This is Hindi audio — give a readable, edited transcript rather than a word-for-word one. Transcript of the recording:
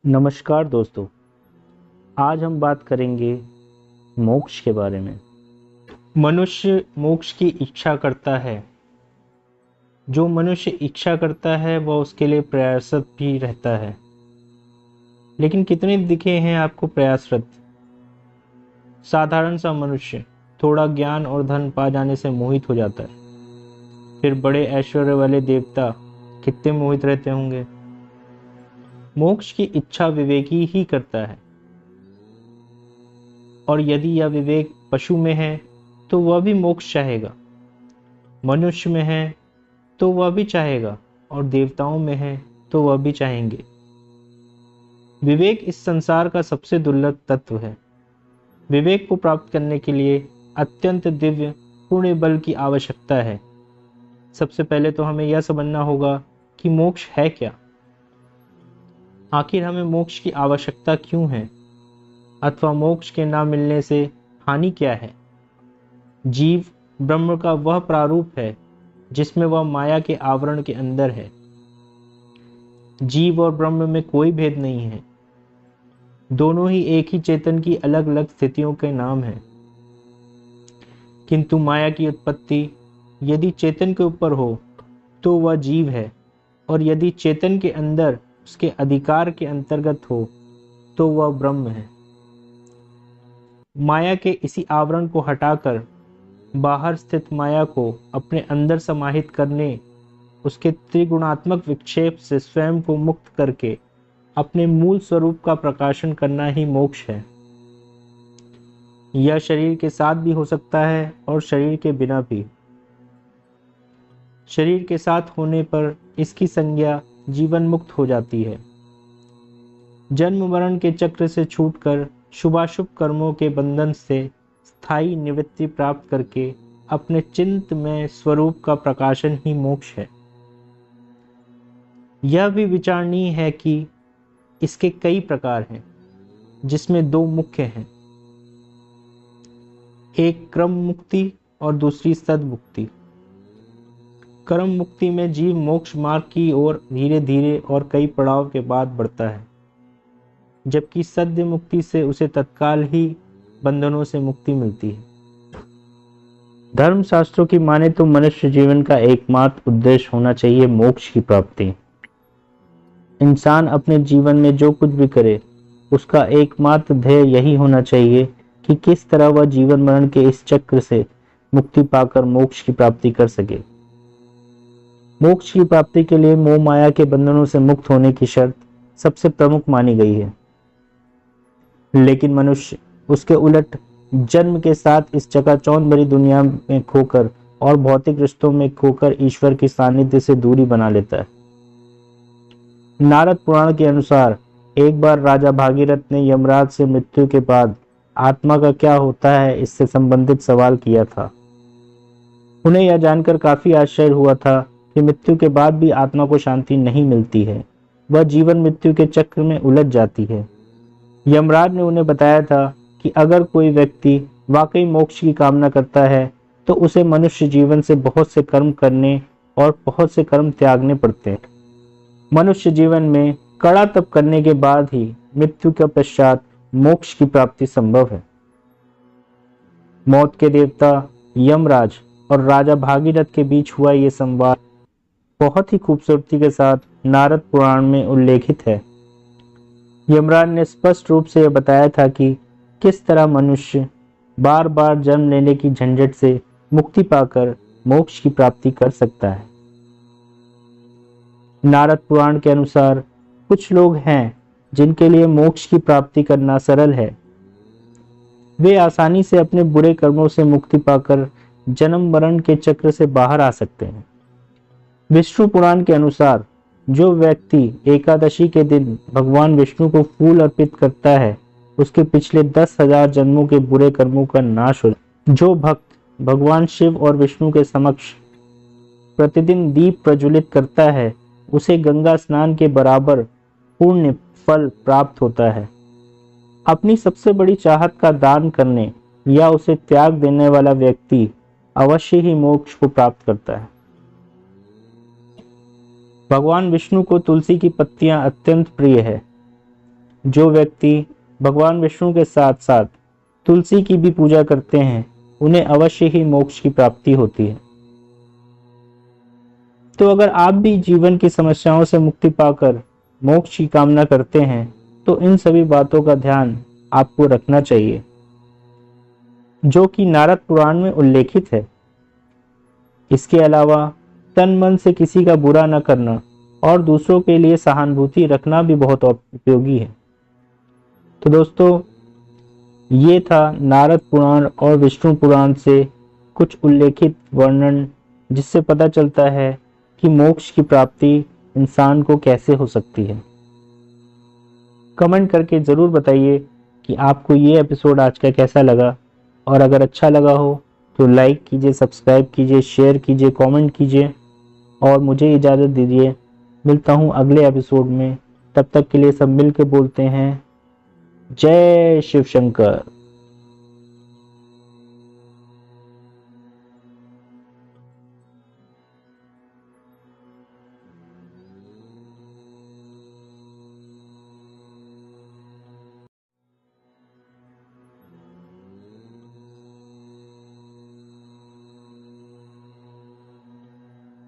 नमस्कार दोस्तों। आज हम बात करेंगे मोक्ष के बारे में। मनुष्य मोक्ष की इच्छा करता है। जो मनुष्य इच्छा करता है वह उसके लिए प्रयासरत भी रहता है। लेकिन कितने दिखे हैं आपको प्रयासरत? साधारण सा मनुष्य थोड़ा ज्ञान और धन पा जाने से मोहित हो जाता है। फिर बड़े ऐश्वर्य वाले देवता कितने मोहित रहते होंगे। मोक्ष की इच्छा विवेकी ही करता है, और यदि यह विवेक पशु में है तो वह भी मोक्ष चाहेगा, मनुष्य में है तो वह भी चाहेगा, और देवताओं में है तो वह भी चाहेंगे। विवेक इस संसार का सबसे दुर्लभ तत्व है। विवेक को प्राप्त करने के लिए अत्यंत दिव्य पुण्य बल की आवश्यकता है। सबसे पहले तो हमें यह समझना होगा कि मोक्ष है क्या। आखिर हमें मोक्ष की आवश्यकता क्यों है, अथवा मोक्ष के ना मिलने से हानि क्या है। जीव ब्रह्म का वह प्रारूप है जिसमें वह माया के आवरण के अंदर है। जीव और ब्रह्म में कोई भेद नहीं है। दोनों ही एक ही चेतन की अलग अलग स्थितियों के नाम हैं। किंतु माया की उत्पत्ति यदि चेतन के ऊपर हो तो वह जीव है, और यदि चेतन के अंदर उसके अधिकार के अंतर्गत हो तो वह ब्रह्म है। माया के इसी आवरण को हटाकर बाहर स्थित माया को अपने अंदर समाहित करने, उसके त्रिगुणात्मक विक्षेप से स्वयं को मुक्त करके अपने मूल स्वरूप का प्रकाशन करना ही मोक्ष है। यह शरीर के साथ भी हो सकता है और शरीर के बिना भी। शरीर के साथ होने पर इसकी संज्ञा जीवन मुक्त हो जाती है। जन्म मरण के चक्र से छूटकर शुभाशुभ कर्मों के बंधन से स्थायी निवृत्ति प्राप्त करके अपने चिंतमय स्वरूप का प्रकाशन ही मोक्ष है। यह भी विचारणीय है कि इसके कई प्रकार हैं, जिसमें दो मुख्य हैं, एक क्रम मुक्ति और दूसरी सद मुक्ति। कर्म मुक्ति में जीव मोक्ष मार्ग की ओर धीरे धीरे और कई पड़ाव के बाद बढ़ता है, जबकि सद्य मुक्ति से उसे तत्काल ही बंधनों से मुक्ति मिलती है। धर्म शास्त्रों की माने तो मनुष्य जीवन का एकमात्र उद्देश्य होना चाहिए मोक्ष की प्राप्ति। इंसान अपने जीवन में जो कुछ भी करे उसका एकमात्र ध्येय यही होना चाहिए कि किस तरह वह जीवन मरण के इस चक्र से मुक्ति पाकर मोक्ष की प्राप्ति कर सके। मोक्ष की प्राप्ति के लिए मोह माया के बंधनों से मुक्त होने की शर्त सबसे प्रमुख मानी गई है। लेकिन मनुष्य उसके उलट जन्म के साथ इस चकाचौंध भरी दुनिया में खोकर और भौतिक रिश्तों में खोकर ईश्वर की सानिध्य से दूरी बना लेता है। नारद पुराण के अनुसार एक बार राजा भागीरथ ने यमराज से मृत्यु के बाद आत्मा का क्या होता है इससे संबंधित सवाल किया था। उन्हें यह जानकर काफी आश्चर्य हुआ था कि मृत्यु के बाद भी आत्मा को शांति नहीं मिलती है, वह जीवन मृत्यु के चक्र में उलझ जाती है। यमराज ने उन्हें बताया था कि अगर कोई व्यक्ति वाकई मोक्ष की कामना करता है तो उसे मनुष्य जीवन से बहुत से कर्म करने और बहुत से कर्म त्यागने पड़ते हैं। मनुष्य जीवन में कड़ा तप करने के बाद ही मृत्यु के पश्चात मोक्ष की प्राप्ति संभव है। मौत के देवता यमराज और राजा भागीरथ के बीच हुआ ये संवाद बहुत ही खूबसूरती के साथ नारद पुराण में उल्लेखित है। यमराज ने स्पष्ट रूप से यह बताया था कि किस तरह मनुष्य बार बार जन्म लेने की झंझट से मुक्ति पाकर मोक्ष की प्राप्ति कर सकता है। नारद पुराण के अनुसार कुछ लोग हैं जिनके लिए मोक्ष की प्राप्ति करना सरल है। वे आसानी से अपने बुरे कर्मों से मुक्ति पाकर जन्म मरण के चक्र से बाहर आ सकते हैं। विष्णु पुराण के अनुसार जो व्यक्ति एकादशी के दिन भगवान विष्णु को फूल अर्पित करता है उसके पिछले 10,000 जन्मों के बुरे कर्मों का नाश हो। जो भक्त भगवान शिव और विष्णु के समक्ष प्रतिदिन दीप प्रज्वलित करता है उसे गंगा स्नान के बराबर पुण्य फल प्राप्त होता है। अपनी सबसे बड़ी चाहत का दान करने या उसे त्याग देने वाला व्यक्ति अवश्य ही मोक्ष को प्राप्त करता है। भगवान विष्णु को तुलसी की पत्तियां अत्यंत प्रिय है। जो व्यक्ति भगवान विष्णु के साथ साथ तुलसी की भी पूजा करते हैं उन्हें अवश्य ही मोक्ष की प्राप्ति होती है। तो अगर आप भी जीवन की समस्याओं से मुक्ति पाकर मोक्ष की कामना करते हैं तो इन सभी बातों का ध्यान आपको रखना चाहिए जो कि नारद पुराण में उल्लेखित है। इसके अलावा तन मन से किसी का बुरा न करना और दूसरों के लिए सहानुभूति रखना भी बहुत उपयोगी है। तो दोस्तों, ये था नारद पुराण और विष्णु पुराण से कुछ उल्लेखित वर्णन, जिससे पता चलता है कि मोक्ष की प्राप्ति इंसान को कैसे हो सकती है। कमेंट करके ज़रूर बताइए कि आपको ये एपिसोड आज का कैसा लगा, और अगर अच्छा लगा हो तो लाइक कीजिए, सब्सक्राइब कीजिए, शेयर कीजिए, कमेंट कीजिए और मुझे इजाज़त दीजिए। मिलता हूँ अगले एपिसोड में, तब तक के लिए सब मिल के बोलते हैं जय शिव शंकर।